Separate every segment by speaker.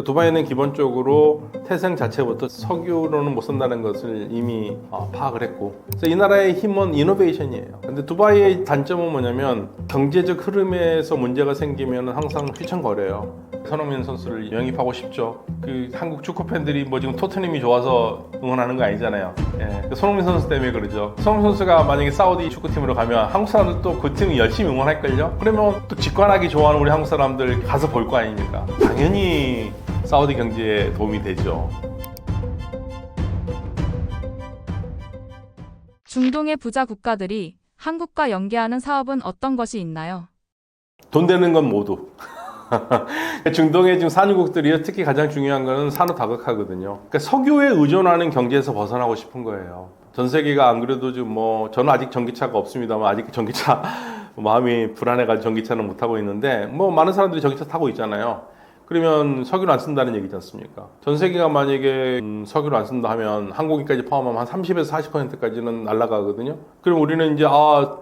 Speaker 1: 두바이는 기본적으로 태생 자체부터 석유로는 못 산다는 것을 이미 파악을 했고, 그래서 이 나라의 힘은 이노베이션이에요. 근데 두바이의 단점은 뭐냐면 경제적 흐름에서 문제가 생기면 항상 휘청거려요. 손흥민 선수를 영입하고 싶죠. 그 한국 축구 팬들이 뭐 지금 토트넘이 좋아서 응원하는 거 아니잖아요. 예. 손흥민 선수 때문에 그러죠. 손흥민 선수가 만약에 사우디 축구팀으로 가면 한국 사람들도 그 팀 열심히 응원할걸요. 그러면 또 직관하기 좋아하는 우리 한국 사람들 가서 볼 거 아닙니까? 당연히 사우디 경제에 도움이 되죠.
Speaker 2: 중동의 부자 국가들이 한국과 연계하는 사업은 어떤 것이 있나요?
Speaker 1: 돈 되는 건 모두. 중동의 지금 산유국들이 특히 가장 중요한 거는 산업 다각화거든요. 그러니까 석유에 의존하는 경제에서 벗어나고 싶은 거예요. 전 세계가 안 그래도 지금 저는 아직 전기차가 없습니다만 아직 전기차 마음이 불안해가지고 전기차는 못 타고 있는데 많은 사람들이 전기차 타고 있잖아요. 그러면 석유를 안 쓴다는 얘기지 않습니까? 전 세계가 만약에 석유를 안 쓴다 하면 한국인까지 포함하면 한 30에서 40%까지는 날아가거든요. 그럼 우리는 이제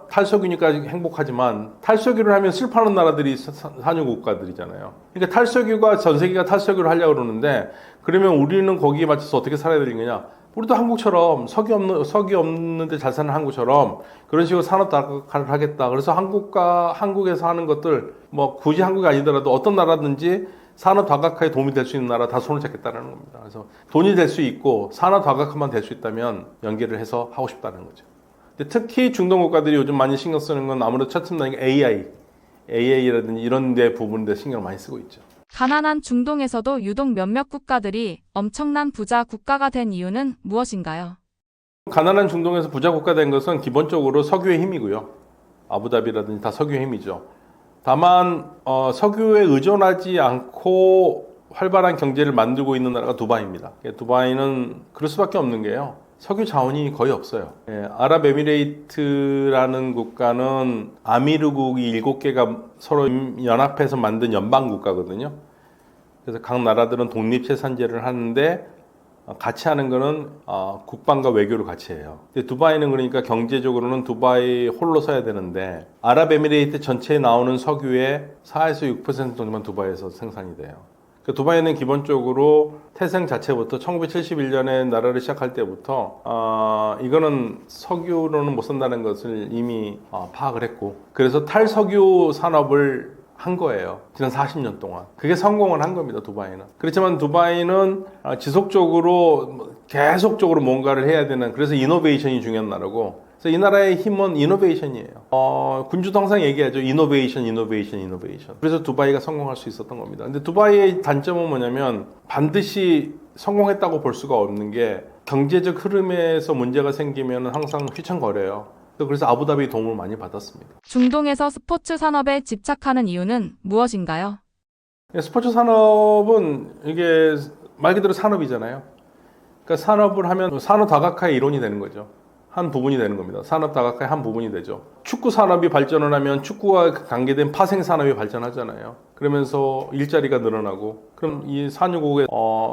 Speaker 1: 탈석유니까 행복하지만 탈석유를 하면 슬퍼하는 나라들이 산유 국가들이잖아요. 그러니까 탈석유가 전 세계가 탈석유를 하려고 그러는데 그러면 우리는 거기에 맞춰서 어떻게 살아야 되는 거냐? 우리도 한국처럼 석유 없는데 잘 사는 한국처럼 그런 식으로 산업 다각화를 하겠다. 그래서 한국에서 하는 것들 굳이 한국이 아니더라도 어떤 나라든지 산업 다각화에 도움이 될 수 있는 나라 다 손을 잡겠다는 겁니다. 그래서 돈이 될 수 있고 산업 다각화만 될 수 있다면 연계를 해서 하고 싶다는 거죠. 근데 특히 중동 국가들이 요즘 많이 신경 쓰는 건 아무래도 첫 틈나는 AI라든지 이런 데 부분에 신경을 많이 쓰고 있죠.
Speaker 2: 가난한 중동에서도 유독 몇몇 국가들이 엄청난 부자 국가가 된 이유는 무엇인가요?
Speaker 1: 가난한 중동에서 부자 국가 된 것은 기본적으로 석유의 힘이고요. 아부다비라든지 다 석유의 힘이죠. 다만 석유에 의존하지 않고 활발한 경제를 만들고 있는 나라가 두바이입니다. 두바이는 그럴 수밖에 없는 게요. 석유 자원이 거의 없어요. 아랍에미레이트라는 국가는 아미르국이 7개가 서로 연합해서 만든 연방 국가거든요. 그래서 각 나라들은 독립재산제를 하는데 같이 하는 거는 국방과 외교를 같이 해요. 근데 두바이는 그러니까 경제적으로는 두바이 홀로 서야 되는데 아랍에미레이트 전체에 나오는 석유의 4에서 6% 정도만 두바이에서 생산이 돼요. 그러니까 두바이는 기본적으로 태생 자체부터 1971년에 나라를 시작할 때부터 이거는 석유로는 못 산다는 것을 이미 파악을 했고 그래서 탈석유 산업을 한 거예요. 지난 40년 동안. 그게 성공을 한 겁니다, 두바이는. 그렇지만 두바이는 지속적으로 계속적으로 뭔가를 해야 되는 그래서 이노베이션이 중요한 나라고 그래서 이 나라의 힘은 이노베이션이에요. 군주도 항상 얘기하죠. 이노베이션. 그래서 두바이가 성공할 수 있었던 겁니다. 근데 두바이의 단점은 뭐냐면 반드시 성공했다고 볼 수가 없는 게 경제적 흐름에서 문제가 생기면 항상 휘청거려요. 그래서 아부다비 도움을 많이 받았습니다.
Speaker 2: 중동에서 스포츠 산업에 집착하는 이유는 무엇인가요?
Speaker 1: 스포츠 산업은 이게 말 그대로 산업이잖아요. 그러니까 산업을 하면 산업 다각화의 이론이 되는 거죠. 한 부분이 되는 겁니다. 산업 다각화의 한 부분이 되죠. 축구 산업이 발전을 하면 축구와 관계된 파생 산업이 발전하잖아요. 그러면서 일자리가 늘어나고 그럼 이 산유국의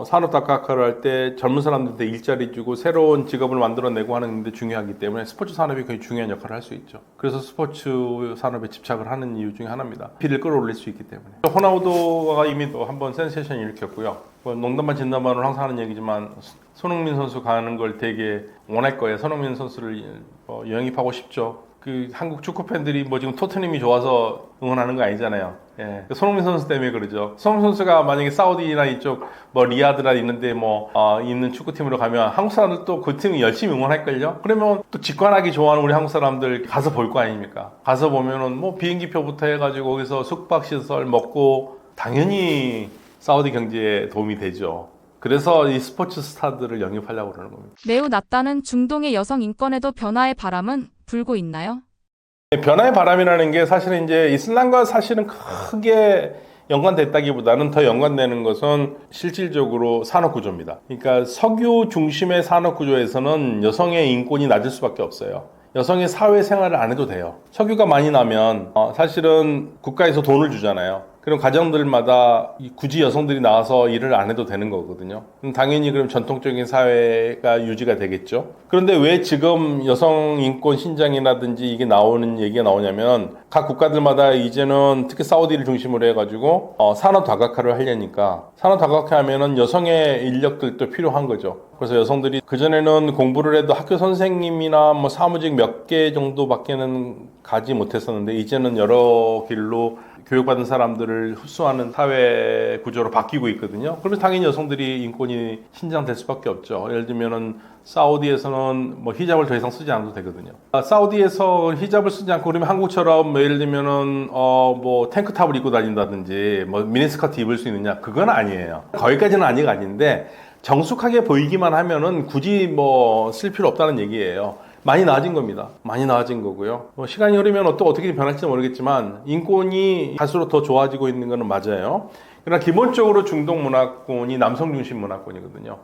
Speaker 1: 산업 다각화를 할 때 젊은 사람들한테 일자리 주고 새로운 직업을 만들어내고 하는 데 중요하기 때문에 스포츠 산업이 굉장히 중요한 역할을 할 수 있죠. 그래서 스포츠 산업에 집착을 하는 이유 중에 하나입니다. 피를 끌어올릴 수 있기 때문에. 호나우도가 이미 또 한번 센세이션 일으켰고요. 농담반 진담반으로 항상 하는 얘기지만 손흥민 선수 가는 걸 되게 원할 거예요. 손흥민 선수를 영입하고 싶죠. 그 한국 축구 팬들이 뭐 지금 토트넘이 좋아서 응원하는 거 아니잖아요. 예. 손흥민 선수 때문에 그러죠. 손흥민 선수가 만약에 사우디나 이쪽 리야드나 있는데 있는 축구팀으로 가면 한국 사람들도 그 팀 열심히 응원할걸요. 그러면 또 직관하기 좋아하는 우리 한국 사람들 가서 볼 거 아닙니까? 가서 보면은 비행기표부터 해가지고 거기서 숙박시설 먹고 당연히 사우디 경제에 도움이 되죠. 그래서 이 스포츠 스타들을 영입하려고 그러는 겁니다.
Speaker 2: 매우 낮다는 중동의 여성 인권에도 변화의 바람은 불고 있나요?
Speaker 1: 변화의 바람이라는 게 사실은 이제 이슬람과 사실은 크게 연관됐다기보다는 더 연관되는 것은 실질적으로 산업구조입니다. 그러니까 석유 중심의 산업구조에서는 여성의 인권이 낮을 수밖에 없어요. 여성의 사회생활을 안 해도 돼요. 석유가 많이 나면 사실은 국가에서 돈을 주잖아요. 그럼 가정들마다 굳이 여성들이 나와서 일을 안 해도 되는 거거든요. 그럼 당연히 그럼 전통적인 사회가 유지가 되겠죠. 그런데 왜 지금 여성 인권 신장이라든지 이게 나오는 얘기가 나오냐면 각 국가들마다 이제는 특히 사우디를 중심으로 해가지고 산업 다각화를 하려니까 산업 다각화 하면은 여성의 인력들도 필요한 거죠. 그래서 여성들이 그전에는 공부를 해도 학교 선생님이나 뭐 사무직 몇 개 정도밖에는 가지 못했었는데 이제는 여러 길로 교육받은 사람들을 흡수하는 사회 구조로 바뀌고 있거든요. 그러면 당연히 여성들이 인권이 신장될 수밖에 없죠. 예를 들면은 사우디에서는 뭐 히잡을 더 이상 쓰지 않아도 되거든요. 사우디에서 히잡을 쓰지 않고 그러면 한국처럼 뭐 예를 들면은 뭐 탱크탑을 입고 다닌다든지 뭐 미니스커트 입을 수 있느냐? 그건 아니에요. 거기까지는 아닌데 정숙하게 보이기만 하면은 굳이 뭐 쓸 필요 없다는 얘기예요. 많이 나아진 겁니다. 많이 나아진 거고요. 시간이 흐르면 또 어떻게 변할지 모르겠지만 인권이 갈수록 더 좋아지고 있는 거는 맞아요. 그러나 기본적으로 중동 문화권이 남성 중심 문화권이거든요.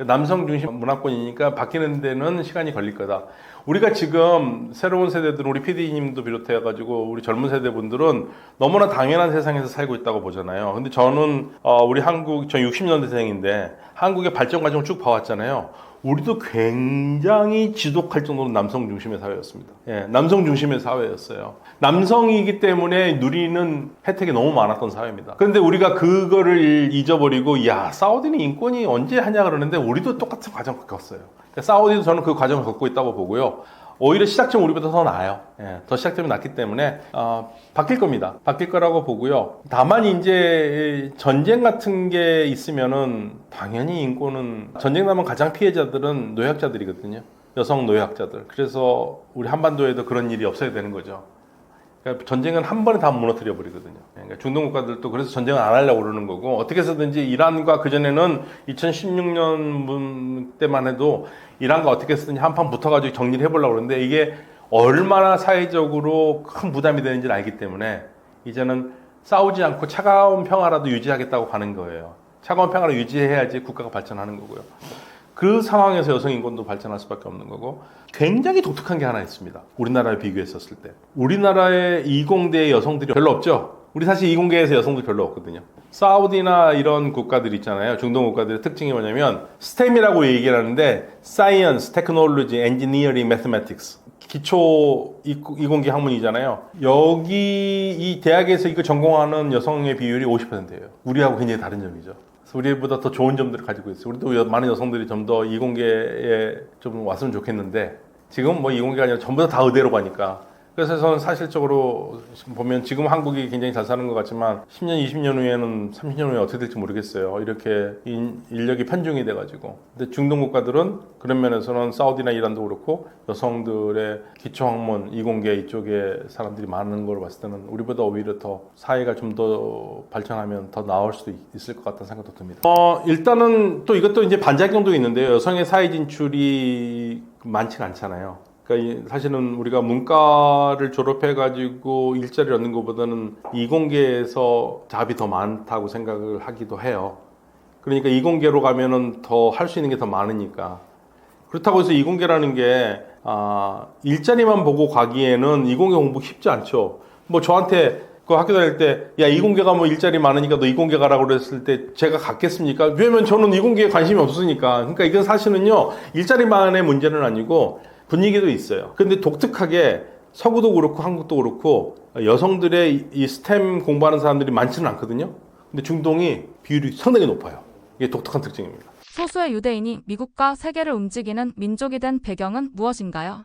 Speaker 1: 남성 중심 문화권이니까 바뀌는 데는 시간이 걸릴 거다. 우리가 지금 새로운 세대들, 우리 PD님도 비롯해가지고 우리 젊은 세대분들은 너무나 당연한 세상에서 살고 있다고 보잖아요. 근데 저는 우리 한국, 저 60년대생인데 한국의 발전 과정을 쭉 봐왔잖아요. 우리도 굉장히 지독할 정도로 남성 중심의 사회였습니다. 예, 남성 중심의 사회였어요. 남성이기 때문에 누리는 혜택이 너무 많았던 사회입니다. 그런데 우리가 그거를 잊어버리고 야, 사우디는 인권이 언제 하냐 그러는데 우리도 똑같은 과정을 겪었어요. 그러니까 사우디도 저는 그 과정을 겪고 있다고 보고요. 오히려 시작점 우리보다 더 나아요. 예, 더 시작점이 낮기 때문에 바뀔 겁니다. 바뀔 거라고 보고요. 다만 이제 전쟁 같은 게 있으면은 당연히 인권은 전쟁 나면 가장 피해자들은 노약자들이거든요. 여성 노약자들. 그래서 우리 한반도에도 그런 일이 없어야 되는 거죠. 그러니까 전쟁은 한 번에 다 무너뜨려 버리거든요. 그러니까 중동 국가들도 그래서 전쟁을 안 하려고 그러는 거고 어떻게 해서든지 이란과 그전에는 2016년 때만 해도 이란과 어떻게 해서든지 한판 붙어가지고 정리를 해보려고 그러는데 이게 얼마나 사회적으로 큰 부담이 되는지를 알기 때문에 이제는 싸우지 않고 차가운 평화라도 유지하겠다고 가는 거예요. 차가운 평화를 유지해야지 국가가 발전하는 거고요. 그 상황에서 여성 인권도 발전할 수밖에 없는 거고 굉장히 독특한 게 하나 있습니다. 우리나라에 비교했었을 때. 우리나라의 이공계의 여성들이 별로 없죠. 우리 사실 이공계에서 여성들 별로 없거든요. 사우디나 이런 국가들 있잖아요. 중동 국가들의 특징이 뭐냐면 STEM이라고 얘기를 하는데 Science, Technology, Engineering, Mathematics 기초 이공계 학문이잖아요. 여기 이 대학에서 이거 전공하는 여성의 비율이 50%예요. 우리하고 굉장히 다른 점이죠. 우리보다 더 좋은 점들을 가지고 있어요. 우리도 많은 여성들이 좀 더 이공계에 좀 왔으면 좋겠는데 지금 뭐 이공계가 아니라 전부 다 의대로 가니까 그래서 저는 사실적으로 보면 지금 한국이 굉장히 잘 사는 것 같지만 10년, 20년 후에는 30년 후에 어떻게 될지 모르겠어요. 이렇게 인력이 편중이 돼가지고. 근데 중동 국가들은 그런 면에서는 사우디나 이란도 그렇고 여성들의 기초학문, 이공계 이쪽에 사람들이 많은 걸 봤을 때는 우리보다 오히려 더 사회가 좀 더 발전하면 더 나을 수도 있을 것 같다는 생각도 듭니다. 일단은 또 이것도 이제 반작용도 있는데요. 여성의 사회 진출이 많지가 않잖아요. 그러니까 사실은 우리가 문과를 졸업해가지고 일자리를 얻는 것보다는 이공계에서 잡이 더 많다고 생각을 하기도 해요. 그러니까 이공계로 가면은 더 할 수 있는 게 더 많으니까. 그렇다고 해서 이공계라는 게 일자리만 보고 가기에는 이공계 공부 쉽지 않죠. 뭐 저한테 그 학교 다닐 때 야 이공계가 뭐 일자리 많으니까 너 이공계 가라고 그랬을 때 제가 갔겠습니까? 왜냐면 저는 이공계에 관심이 없으니까. 그러니까 이건 사실은요 일자리만의 문제는 아니고 분위기도 있어요. 근데 독특하게 서구도 그렇고 한국도 그렇고 여성들의 이 스템 공부하는 사람들이 많지는 않거든요. 근데 중동이 비율이 상당히 높아요. 이게 독특한 특징입니다.
Speaker 2: 소수의 유대인이 미국과 세계를 움직이는 민족이 된 배경은 무엇인가요?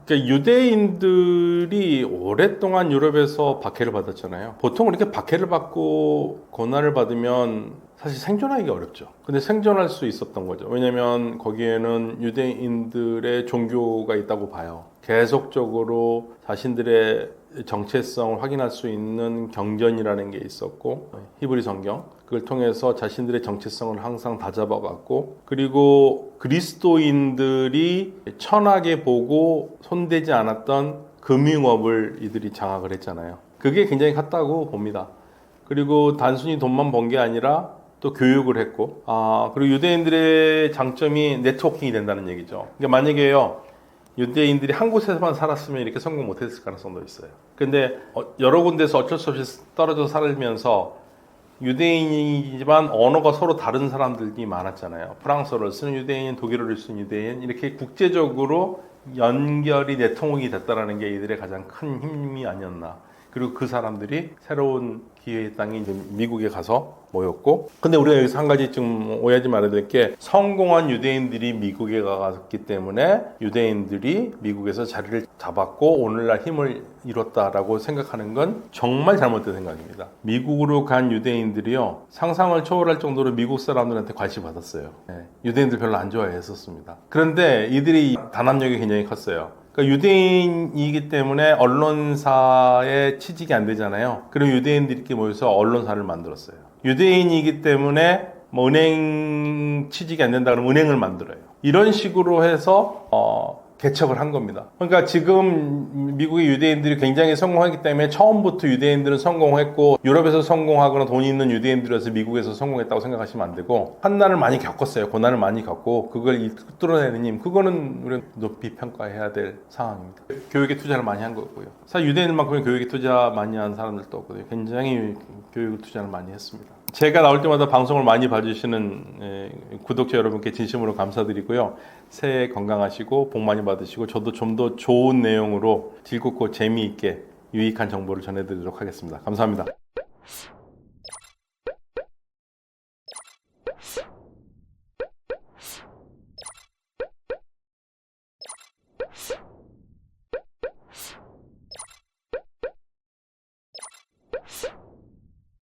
Speaker 1: 그러니까 유대인들이 오랫동안 유럽에서 박해를 받았잖아요. 보통 이렇게 박해를 받고 고난을 받으면 사실 생존하기 어렵죠. 근데 생존할 수 있었던 거죠. 왜냐하면 거기에는 유대인들의 종교가 있다고 봐요. 계속적으로 자신들의 정체성을 확인할 수 있는 경전이라는 게 있었고 히브리 성경 그걸 통해서 자신들의 정체성을 항상 다잡아갔고 그리고 그리스도인들이 천하게 보고 손대지 않았던 금융업을 이들이 장악을 했잖아요. 그게 굉장히 컸다고 봅니다. 그리고 단순히 돈만 번 게 아니라 또 교육을 했고 그리고 유대인들의 장점이 네트워킹이 된다는 얘기죠. 그러니까 만약에요 유대인들이 한 곳에서만 살았으면 이렇게 성공 못했을 가능성도 있어요. 근데 여러 군데서 어쩔 수 없이 떨어져 살면서 유대인이지만 언어가 서로 다른 사람들이 많았잖아요. 프랑스어를 쓰는 유대인, 독일어를 쓰는 유대인, 이렇게 국제적으로 연결이 내통이 됐다라는 게 이들의 가장 큰 힘이 아니었나. 그리고 그 사람들이 새로운 기회의 땅이 이제 미국에 가서 모였고, 근데 우리가 여기서 한 가지 좀 오해하지 말아야 될 게, 성공한 유대인들이 미국에 갔기 때문에 유대인들이 미국에서 자리를 잡았고 오늘날 힘을 이뤘다라고 생각하는 건 정말 잘못된 생각입니다. 미국으로 간 유대인들이요, 상상을 초월할 정도로 미국 사람들한테 관심 받았어요. 유대인들 별로 안 좋아했었습니다. 그런데 이들이 단합력이 굉장히 컸어요. 그러니까 유대인이기 때문에 언론사에 취직이 안 되잖아요. 그럼 유대인들끼리 모여서 언론사를 만들었어요. 유대인이기 때문에 뭐 은행 취직이 안 된다 그러면 은행을 만들어요. 이런 식으로 해서 개척을 한 겁니다. 그러니까 지금 미국의 유대인들이 굉장히 성공했기 때문에 처음부터 유대인들은 성공했고 유럽에서 성공하거나 돈 있는 유대인들에서 미국에서 성공했다고 생각하시면 안 되고, 환난을 많이 겪었어요. 고난을 많이 겪고 그걸 뚫어내는 힘, 그거는 우리는 높이 평가해야 될 상황입니다. 교육에 투자를 많이 한 거고요. 사실 유대인만큼은 교육에 투자 많이 한 사람들도 없거든요. 굉장히 교육에 투자를 많이 했습니다. 제가 나올 때마다 방송을 많이 봐주시는 구독자 여러분께 진심으로 감사드리고요. 새해 건강하시고 복 많이 받으시고, 저도 좀 더 좋은 내용으로 즐겁고 재미있게 유익한 정보를 전해드리도록 하겠습니다. 감사합니다.